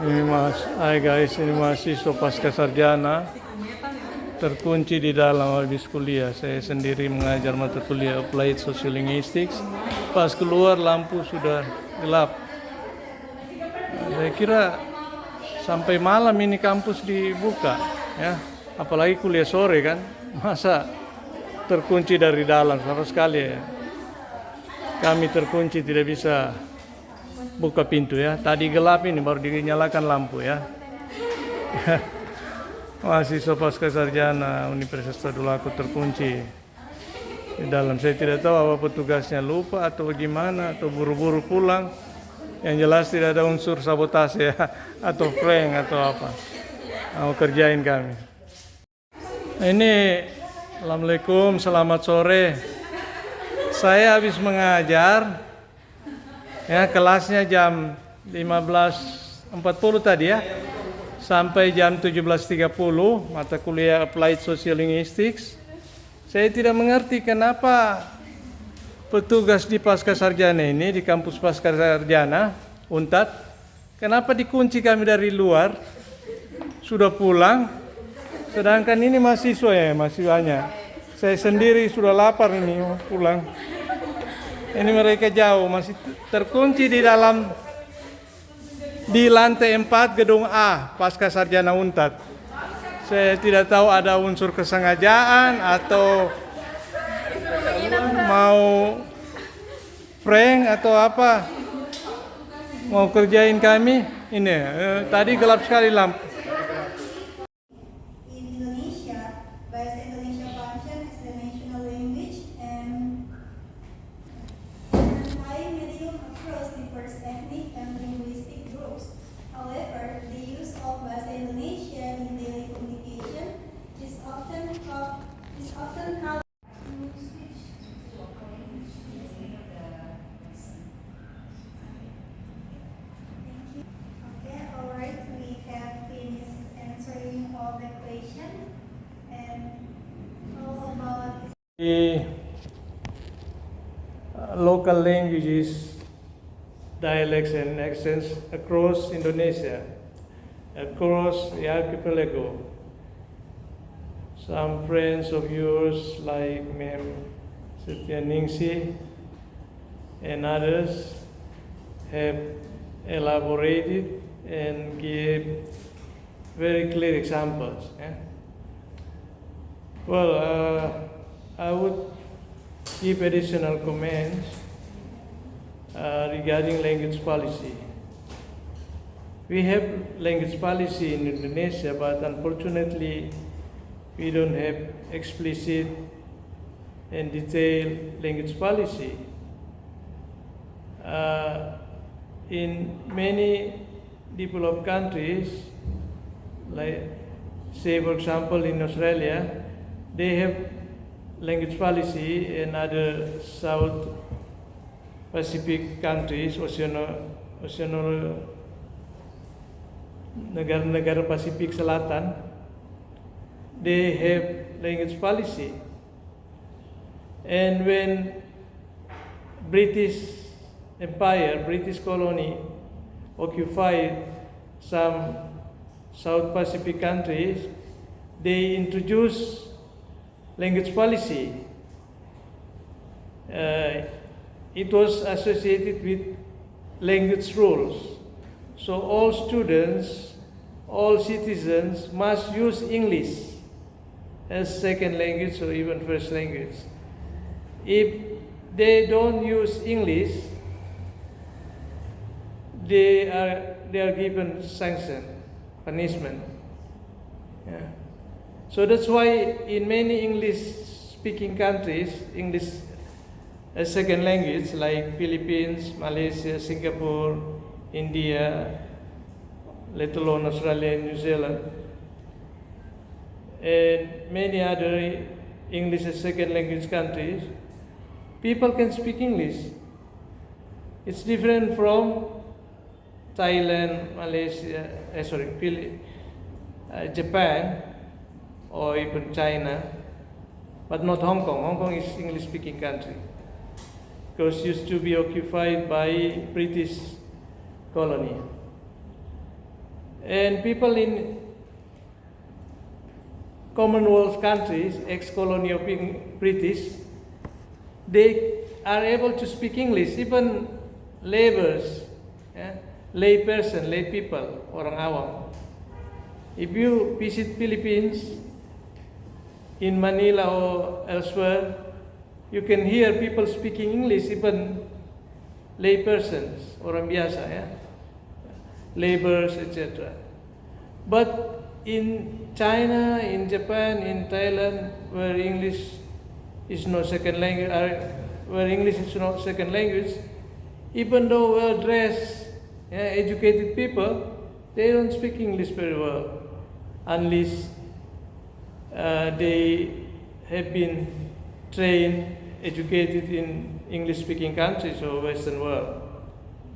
Hai guys, ini mahasiswa pasca sarjana terkunci di dalam habis kuliah. Saya sendiri mengajar mata kuliah Applied Sociolinguistics. Pas keluar lampu sudah gelap. Saya kira sampai malam ini kampus dibuka, ya. Apalagi kuliah sore kan, masa terkunci dari dalam sama sekali ya. Kami terkunci tidak bisa buka pintu ya. Tadi gelap ini baru dinyalakan lampu ya. Mahasiswa pasca sarjana Universitas Tadulako terkunci di dalam. Saya tidak tahu apa petugasnya lupa atau bagaimana atau buru-buru pulang. Yang jelas tidak ada unsur sabotase ya atau prank atau apa. Mau kerjain kami. Ini Assalamualaikum, selamat sore. Saya habis mengajar. Ya, kelasnya jam 15.40 tadi ya. Sampai jam 17.30 mata kuliah Applied Sociolinguistics. Saya tidak mengerti kenapa petugas di pasca sarjana ini, di kampus pasca sarjana Untat, kenapa dikunci kami dari luar? Sudah pulang, sedangkan ini mahasiswa ya, mahasiswanya. Saya sendiri sudah lapar ini mau pulang. Ini mereka jauh, masih terkunci di dalam, di lantai 4 gedung A pasca sarjana Untat. Saya tidak tahu ada unsur kesengajaan atau mau prank atau apa, mau kerjain kami. Ini tadi gelap sekali lampu. In Indonesia, Bahasa Indonesia function as the national language and high medium across diverse ethnic and linguistic groups. However, the use of Bahasa Indonesia in daily communication is often called. Okay, all right. We have finished answering all the question and how about The local languages, dialects and accents across Indonesia, across the archipelago. Some friends of yours like Mem Setyaningsi and others have elaborated and give very clear examples. Well, I would give additional comments regarding language policy. We have language policy in Indonesia, but unfortunately, we don't have explicit and detailed language policy. In many developed countries, like say for example in Australia, they have language policy, and other South Pacific countries, negara-negara Pasifik Selatan, they have language policy. And when British Empire, British colony occupied some South Pacific countries, they introduced language policy. It was associated with language rules. So all students, all citizens must use English as second language or even first language. If they don't use English, they are given sanction, punishment. Yeah. So that's why in many English-speaking countries, English as second language like Philippines, Malaysia, Singapore, India, let alone Australia and New Zealand, and many other English as second language countries, people can speak English. It's different from Thailand, Malaysia, Japan, or even China, but not Hong Kong. Hong Kong is English-speaking country because used to be occupied by British colony. And people in Commonwealth countries, ex-colonial British, they are able to speak English, even laborers, yeah? Lay person, lay people, orang awam. If you visit Philippines, in Manila or elsewhere, you can hear people speaking English, even lay persons, orang biasa, ya, laborers, etc. But in China, in Japan, in Thailand, where English is no second language, where English is not second language, even though well-dressed, educated people, they don't speak English very well, unless they have been trained, educated in English-speaking countries or Western world.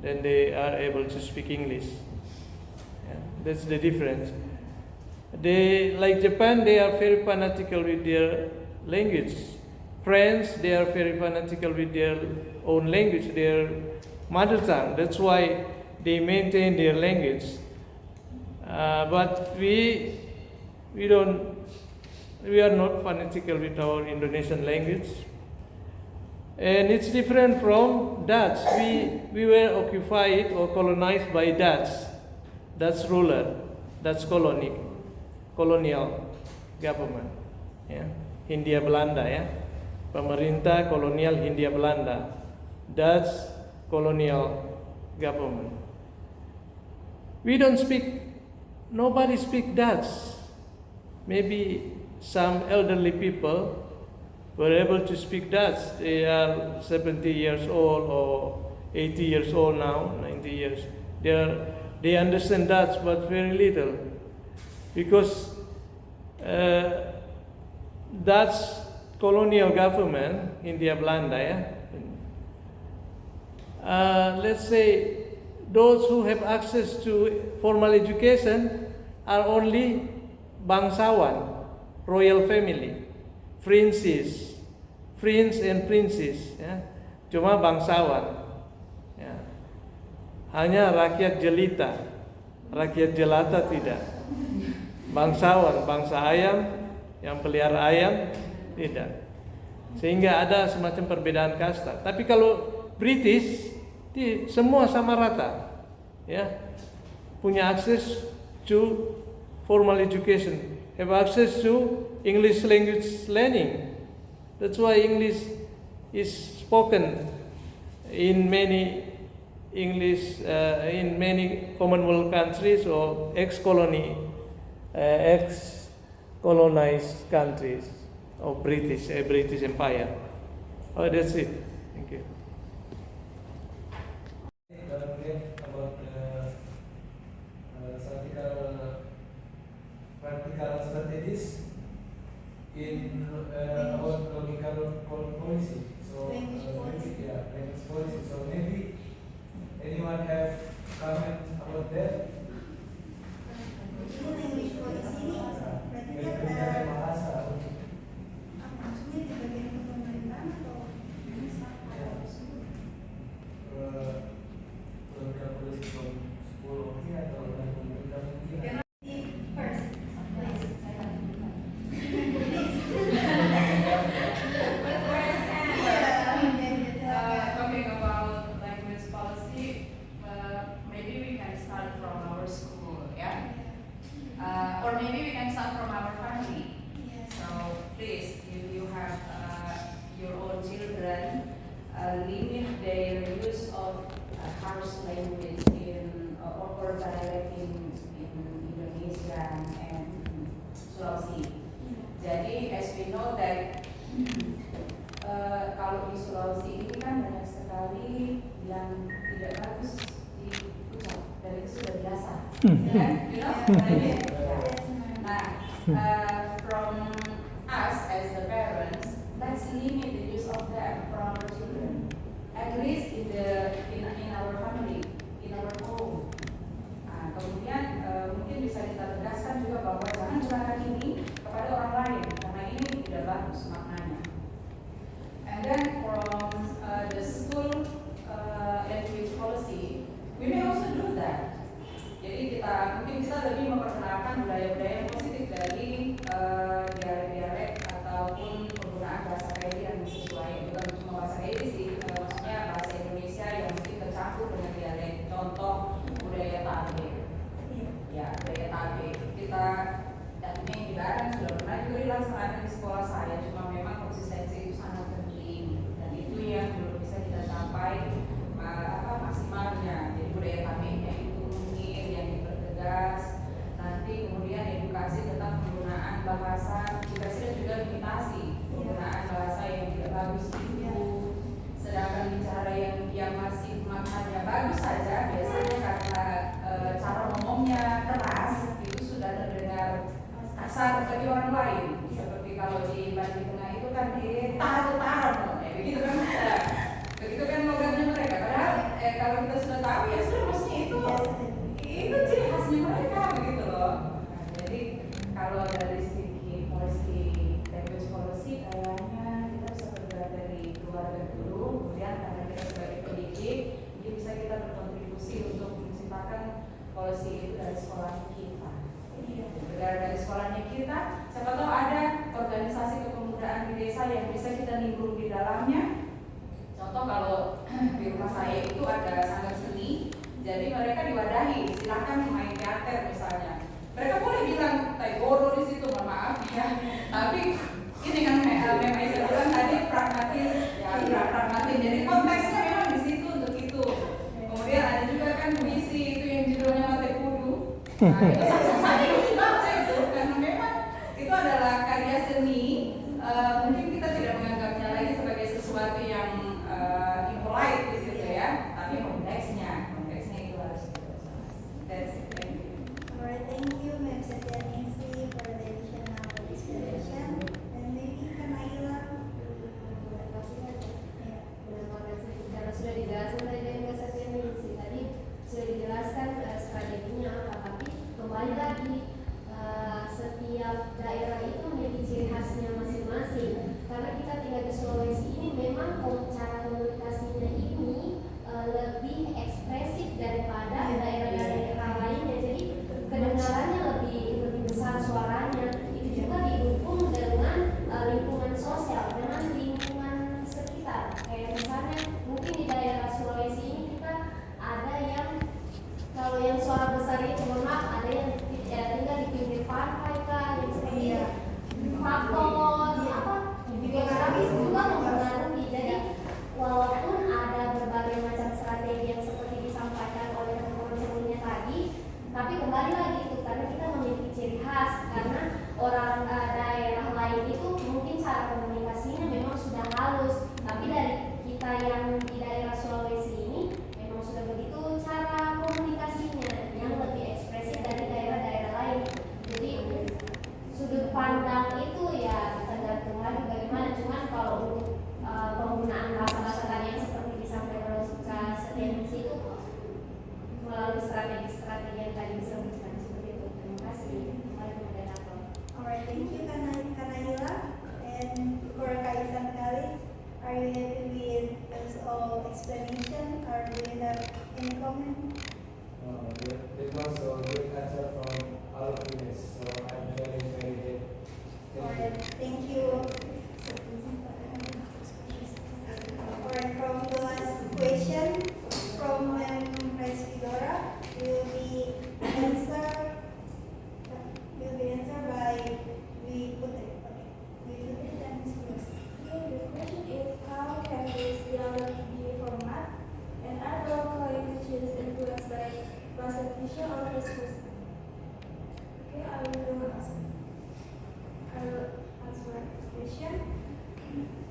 Then they are able to speak English. Yeah, that's the difference. They, like Japan, they are very fanatical with their language. France, they are very fanatical with their own language, their mother tongue. That's why they maintain their language. But we are not fanatical with our Indonesian language. And it's different from Dutch. We were occupied or colonized by Dutch ruler, Dutch colonial government. Ya. Hindia Belanda, ya. Pemerintah kolonial Hindia Belanda. Dutch colonial government. Nobody speak Dutch. Maybe some elderly people were able to speak Dutch. They are 70 years old or 80 years old now, 90 years. They understand Dutch, but very little. Because Dutch colonial government, Hindia Belanda, let's say those who have access to formal education are only bangsawan, royal family, prince and princess, ya. Cuma bangsawan, ya. Hanya rakyat jelita, rakyat jelata tidak. Bangsawan, bangsa ayam, yang pelihara ayam, tidak. Sehingga ada semacam perbedaan kasta. Tapi kalau British, semua sama rata, ya. Punya akses to formal education, have access to English language learning. That's why English is spoken in many Commonwealth countries or ex-colonized countries of British Empire. Oh, that's it. Thank you. About practical strategies in about logical policy. So Language policy. language policy. So maybe anyone have comment about that? Language policy ini berarti Pendidikan bahasa. maksudnya di bagian pemerintahan atau Logical policy from school mungkin atau dari pemerintah mungkin. first place. Talking about language policy, maybe we can start from our school, yeah? Or maybe we can start from our family. So please, if you have your own children, limit their use of harsh language or dialect in Indonesia and Sulawesi. Jadi, as we know that kalau di Sulawesi ini kan banyak sekali yang tidak bagus diucap dan itu sudah biasa, kan? You know, Nah, from us as the parents, let's limit the use of that for our children. At least in our family, in our home. Nah, kemudian mungkin bisa kita tegaskan juga bahwa jangan gunakan ini kepada orang lain karena ini tidak bagus maknanya. And then from the school language policy, we may also do that. Jadi kita mungkin kita lebih memperkenalkan budaya-budaya yang positif dari dialek-dialek ataupun penggunaan bahasa Kaili yang sesuai, bukan cuma bahasa Kaili sih, maksudnya bahasa Indonesia yang mungkin tercampur dengan dialek. Contoh budaya Tabe, ya budaya Tabe kita yang dilarang sudah pernah juga dilaksanakan di sekolah saya, cuma memang konsistensi itu sangat penting dan itu yang belum bisa kita capai maksimalnya. Jadi budaya Tabe-nya itu mungkin yang dipertegas. Nanti kemudian edukasi tentang penggunaan bahasa, edukasi dan juga limitasi penggunaan bahasa yang tidak bagus itu. Sedangkan bicara yang masih maknanya bagus saja, biasanya karena cara ngomongnya keras itu sudah terdengar kasar bagi orang lain. Seperti kalau di Bali Tengah itu kan taruh, begitu kan? Begitu kan logatnya mereka. Padahal kalau kita sudah tahu ya sudah, maksudnya itu ciri khasnya mereka begitu loh. Nah, jadi kalau dari segi language policy kayaknya kita bisa bergerak dari keluarga dulu, kemudian karena kita sebagai pendidik, jadi bisa kita berkontribusi untuk menciptakan policy itu dari sekolah kita. Dari sekolahnya kita, siapa tahu ada organisasi kepemudaan di desa yang bisa kita nimbrung di dalamnya. Contoh kalau di rumah saya itu ada sanggar seni, jadi mereka diwadahi, silahkan main teater misalnya. Mereka boleh bilang taekwondo di situ, mohon maaf ya. Tapi ini kan memang saya bilang tadi pragmatis, ya pragmatis. Jadi konteksnya memang di situ untuk itu. Kemudian ada juga kan puisi itu yang judulnya Mate Kudu. Nah, itu saya ingin baca itu karena memang itu adalah karya seni. Mungkin kita tidak menganggapnya lagi sebagai sesuatu yang impolite di situ ya, tapi konteksnya itu harus kita jelas. That's it. Thank you. Alright, thank you, Ma'am Satyaningsi, for the additional explanation. And maybe Kanaila. Karena sudah dijelaskan tadi dari Mbak Satyaningsi, tadi sudah dijelaskan strateginya apa, tapi kembali lagi setiap daerah itu memiliki ciri khasnya masing-masing. Karena kita tinggal di Sulawesi ini memang cara komunikasinya ini lebih ekspresif daripada daerah-daerah lainnya. Jadi kedengarannya lebih besar suaranya. Itu juga didukung dengan lingkungan sosial, dengan lingkungan sekitar. Kayak misalnya mungkin di daerah Sulawesi ini kita ada yang kalau yang suara besar itu, mohon maaf, ada yang tinggal di pinggir pantai kan, yang seperti faktor apa geografis juga mempengaruhi. Jadi walaupun ada berbagai macam strategi yang seperti disampaikan oleh teman-teman sebelumnya tadi, tapi kembali lagi itu karena kita memiliki ciri khas. Karena orang daerah lain itu mungkin cara komunikasinya memang sudah halus, tapi dari kita yang di daerah Sulawesi ini memang sudah begitu cara komunikasinya yang lebih ekspresif dari daerah-daerah lain. Jadi sudut pandang itu ya tergantung lagi bagaimana. Cuman kalau untuk penggunaan bahasa-bahasa tadi yang seperti disampaikan oleh Kak Satyaningsi itu melalui strategi-strategi yang tadi disebutkan seperti itu. Terima kasih. Alright, thank you, Kanaila. And for Kaisan Kalis, are you happy with this all explanation, or do you have any comment? That was a great answer from all of you guys. So I'm very, very happy. Alright, thank you. Alright, from the last question from Ms. Fedora will be answered by Putri. Okay, The question is, how can this dialogue be format, and are local languages influenced by presentation or discussion? Okay, I will answer the question.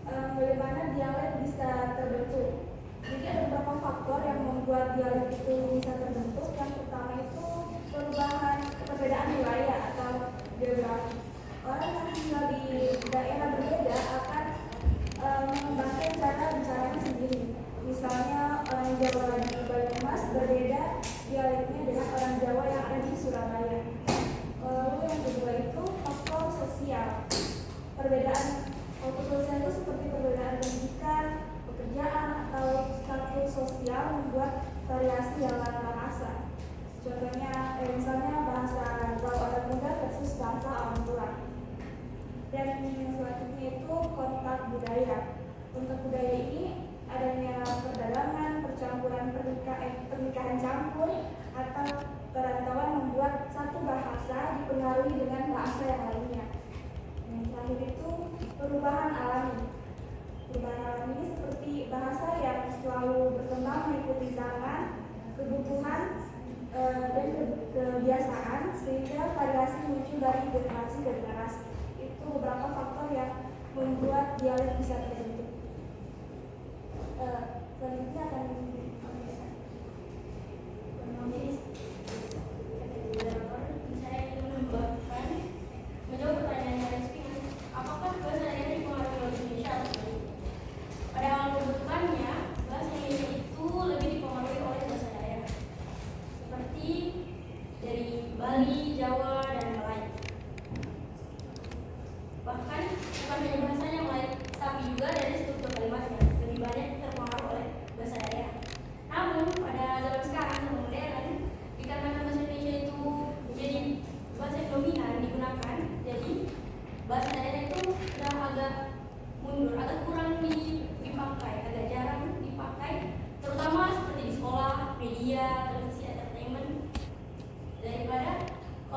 Bagaimana dialek bisa terbentuk? Jadi ada beberapa faktor yang membuat dialek itu bisa terbentuk. Yang pertama itu perbedaan wilayah atau geografi. Orang yang tinggal di daerah berbeda akan mengembangkan cara bicaranya sendiri. Misalnya orang Jawa di Banyumas berbeda dialeknya dengan orang Jawa yang ada di Surabaya. Lalu yang kedua itu faktor sosial. Perbedaan faktor sosial itu seperti perbedaan pendidikan, pekerjaan, atau status sosial membuat variasi dalam bahasa. Contohnya misalnya bahasa Jawa Adat Muda versus bahasa orang tua. Dan yang selanjutnya itu kontak budaya. Untuk budaya ini adanya perdagangan, percampuran pernikahan campur, atau perantauan membuat satu bahasa dipengaruhi dengan bahasa yang lainnya. Yang terakhir itu perubahan alami. Perubahan alami ini seperti bahasa yang selalu berkembang mengikuti zaman, kebutuhan, dan kebiasaan, sehingga variasi muncul dari generasi ke generasi. Itu beberapa faktor yang membuat dialek bisa terbentuk. Selanjutnya akan Saya ingin menjawab pertanyaan dari speaker, apakah bahasa daerah dipengaruhi oleh Indonesia atau tidak? Pada awal pembentukannya, bahasa Indonesia itu lebih dipengaruhi oleh bahasa daerah, seperti dari Bali, Jawa, dan Melayu. Bahkan bukan hanya bahasanya Melayu, tapi juga dari struktur kalimatnya lebih banyak terpengaruh oleh bahasa daerah. Namun pada zaman sekarang zaman modern, dikarenakan bahasa Indonesia itu menjadi bahasa yang dominan digunakan, jadi bahasa daerah itu sudah agak mundur, agak kurang dipakai, agak jarang dipakai, terutama seperti di sekolah, media, televisi, entertainment.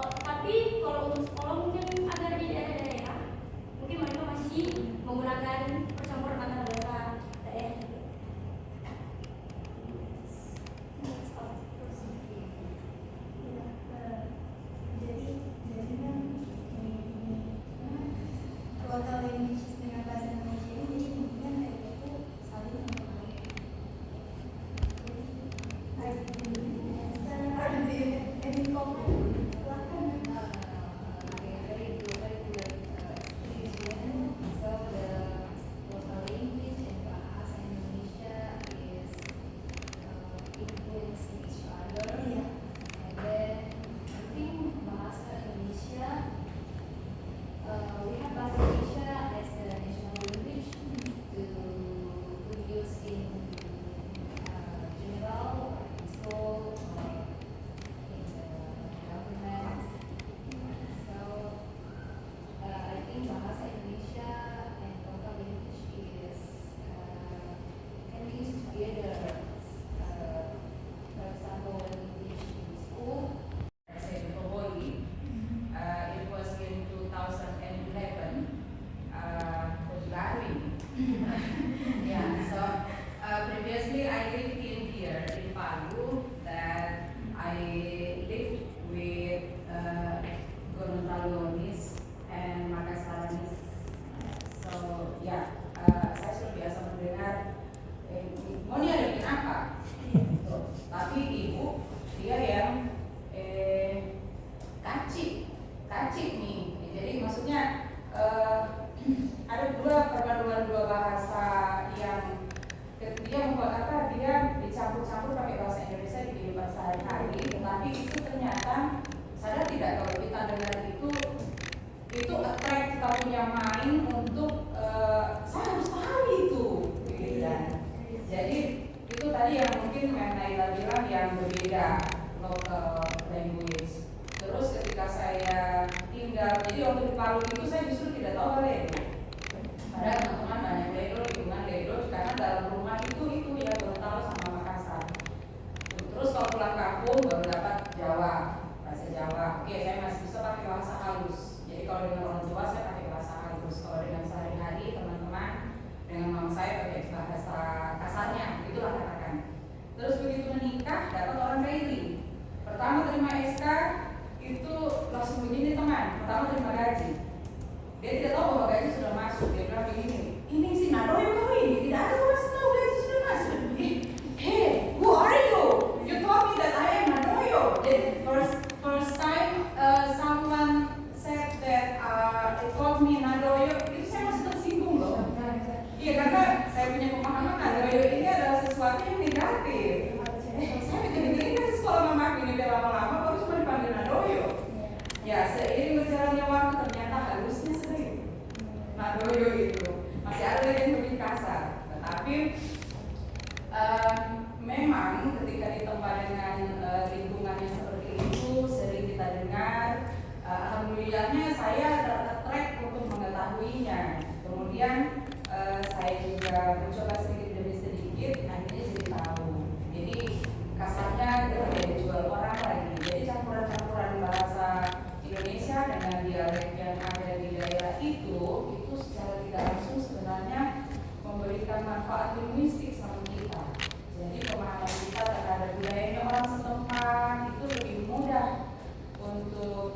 Tapi kalau untuk sekolah mungkin ada di daerah-daerah, mungkin mereka masih menggunakan percampuran antara bahasa daerah. Jadi kan kalau linguistis dengan bahasa Indonesia ini jadi mungkin itu saling mempengaruhi. Jadi ada di komen, silakan. Very good. So the local language and bahasa Indonesia is influencing each other. Iya. And then I think bahasa Indonesia, we have bahasa Indonesia as the national language to use in general or in school or in the government. So I think bahasa Indonesia and local language is can be used together. For example, when we teach in school. I said globally, it was in 2011, Bali. Yeah, so previously I lived in here in Palu, that I lived with Gorontalonis and Makassaranese. So yeah, saya sudah biasa mendengar mau dia ada bikin apa? Gitu. Tapi ibu dia yang kacik nih. Jadi maksudnya ada perpaduan dua bahasa yang dia membuat apa? Dia dicampur-campur pakai bahasa Indonesia di kehidupan sehari-hari. Tetapi itu ternyata sadar tidak kalau kita dengar itu attract kita punya mind untuk saya harus tahu itu, gitu kan? Jadi itu tadi yang mungkin Naila bilang yang berbeda local language. Terus ketika saya tinggal, jadi waktu di Palu itu saya justru tidak tahu Ledo. Padahal teman-teman banyak Ledo, lingkungan Ledo, karena dalam rumah itu ya Gorontalo sama Makassar. Terus kalau pulang kampung baru dapat Jawa, bahasa Jawa. Oke, saya masih bisa pakai bahasa halus. Jadi kalau dengan orang tua saya pakai bahasa halus. Kalau dengan sehari-hari teman-teman dengan mama saya pakai bahasa kasarnya, itulah katakan. Terus begitu menikah dapat orang daily. Pertama terima SK itu langsung begini teman. Pertama terima gaji. Dia tidak tahu bahwa gaji sudah masuk. Dia bilang begini, ini si Nadoyo kau ini tidak ada orang tahu gaji sudah masuk. Hey, who are you? You told me that I am Nadoyo. The first time someone said that they told me Nadoyo, itu saya masih tersinggung loh. Iya, karena saya punya pemahaman Nadoyo ini adalah sesuatu yang negatif. Saya begini-begini kan sekolah mama ini biar lama-lama baru cuma dipanggil Nadoyo. Ya, seiring berjalannya waktu ternyata halusnya sering Nadoyo itu masih ada yang lebih kasar. Tetapi kuliahnya saya tertrack untuk mengetahuinya. Kemudian saya juga mencoba sedikit demi sedikit, akhirnya jadi tahu. Jadi kasarnya kita tidak dijual orang lagi. Jadi campuran-campuran bahasa Indonesia dengan dialek yang ada di daerah itu secara tidak langsung sebenarnya memberikan manfaat linguistik sama kita. Jadi pemahaman kita terhadap budayanya orang setempat itu lebih mudah untuk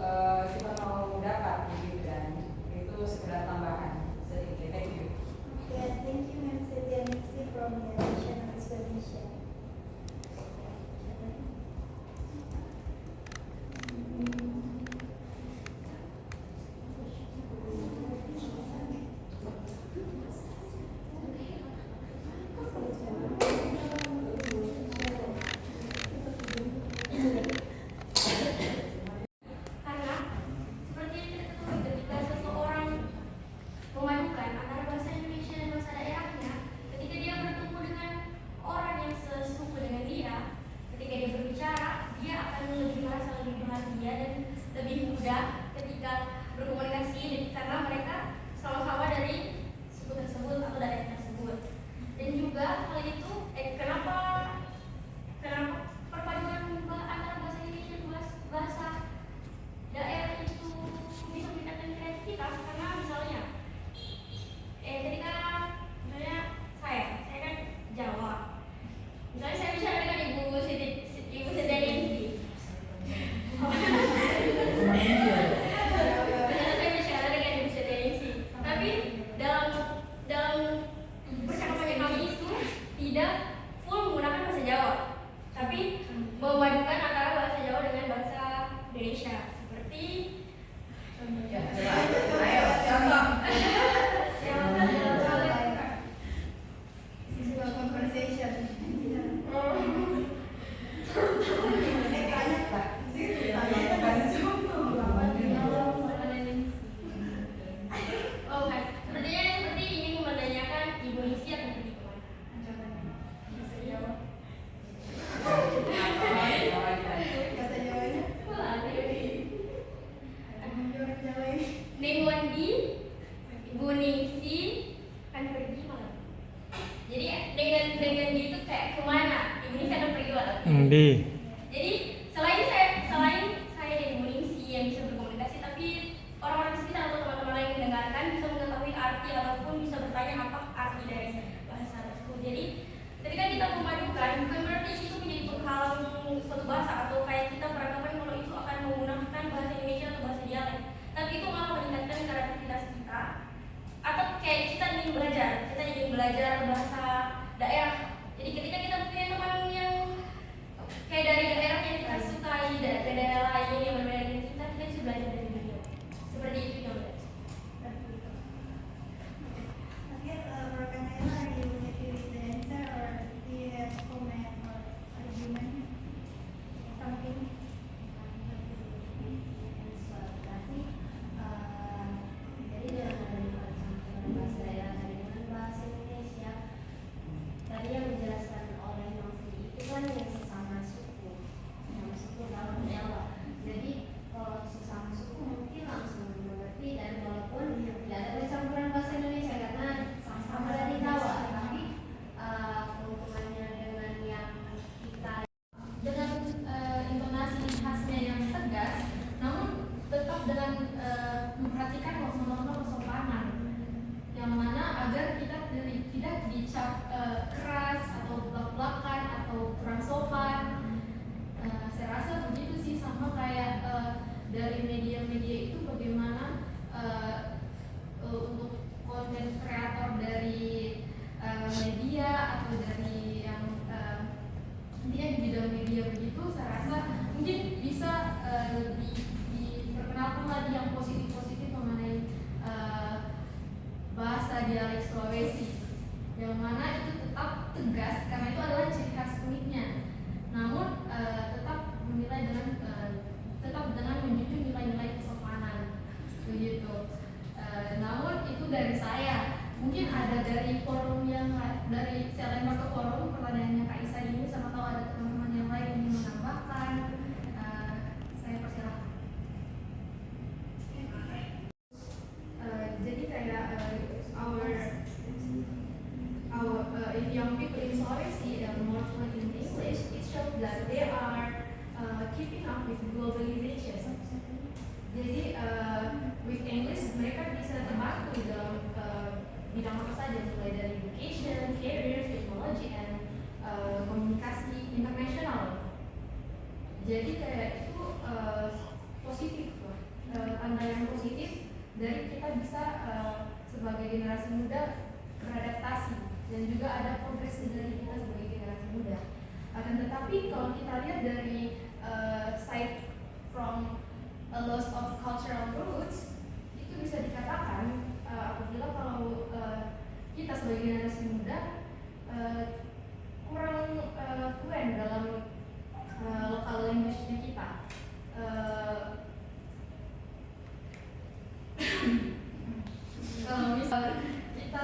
kita mau dapat begitu, dan itu sekedar tambahan sedikit. Thank you. Okay, thank you, Ma'am Setia Nixie, from the additional explanation. Karena seperti yang kita ketahui, ketika seseorang memadukan antara bahasa Indonesia dan bahasa daerahnya, ketika dia bertemu dengan orang yang sesuku dengan dia, ketika dia berbicara, dia akan lebih merasa lebih bahagia dan lebih mudah ketika berkomunikasi, karena mereka sama-sama dari suku tersebut atau daerah tersebut. Dan juga hal itu kenapa perpaduan antara bahasa Indonesia dan bahasa daerah itu bisa meningkatkan kreativitas, karena misalnya ketika misalnya saya kan Jawa, misalnya saya bicara dengan Ibu Setia Ningsih. Misalnya saya bicara dengan Ibu Setia Ningsih, tapi dalam percakapan kami itu tidak full menggunakan bahasa Jawa, tapi memadukan antara bahasa Jawa dengan bahasa Indonesia, seperti Ayo, contoh. Sebuah conversation. Oh kan, seperti ingin menanyakan Ibu Ningsih akan pergi kemana? Bahasa Jawa. Bahasa Jawanya? Orang Jawa ini. Neng Wandi, Ibu Ningsih akan pergi malam. Jadi dengan gitu kayak kemana? Ibu Ningsih akan pergi malam. Di. Jadi selain saya dan Ibu Ningsih yang bisa berkomunikasi, tapi orang-orang sekitar atau teman-teman lain yang mendengarkan bisa mengetahui arti ataupun bisa bertanya apa arti dari bahasa tersebut. Jadi ketika kita memadukan, bukan berarti itu menjadi penghalang suatu bahasa atau kayak kita beranggapan kalau itu akan menggunakan bahasa Indonesia atau bahasa dialek, tapi itu malah meningkatkan kreativitas kita. Atau kayak kita ingin belajar bahasa daerah. Jadi ketika kita punya teman yang kayak dari daerah yang kita sukai, dari daerah lain yang berbeda dengan kita bisa belajar dari beliau. Seperti itu yang Okay, for Kanela, are you happy with the answer, or do you have comment or argument? Something? Jadi dengan adanya percampuran bahasa daerah dengan bahasa Indonesia, tadi yang dijelaskan oleh Novi itu kan yang sesama suku dalam Jawa. Jadi kalau sesama suku mungkin langsung mengerti, dan walaupun tidak ada percampuran bahasa Indonesia karena sama-sama dari Jawa, tapi keuntungannya dengan yang kita dengan intonasi khasnya yang tegas, namun tetap dengan memperhatikan norma-norma kesopanan, yang mana agar kita tidak dicap keras atau belak-belakan atau kurang sopan. Saya rasa begitu sih, sama kayak dari media-media itu bagaimana untuk konten kreator dari media atau dari yang intinya di bidang media begitu, saya rasa mungkin bisa lebih diperkenalkan lagi yang positif-positif mengenai bahasa dialek Sulawesi, yang mana itu tetap yang positif dari kita bisa sebagai generasi muda beradaptasi dan juga ada progres dari kita sebagai generasi muda. Akan tetapi kalau kita lihat dari side from a loss of cultural roots, itu bisa dikatakan apabila kalau kita sebagai generasi muda kurang fluent dalam local language-nya kita. Kalau misal kita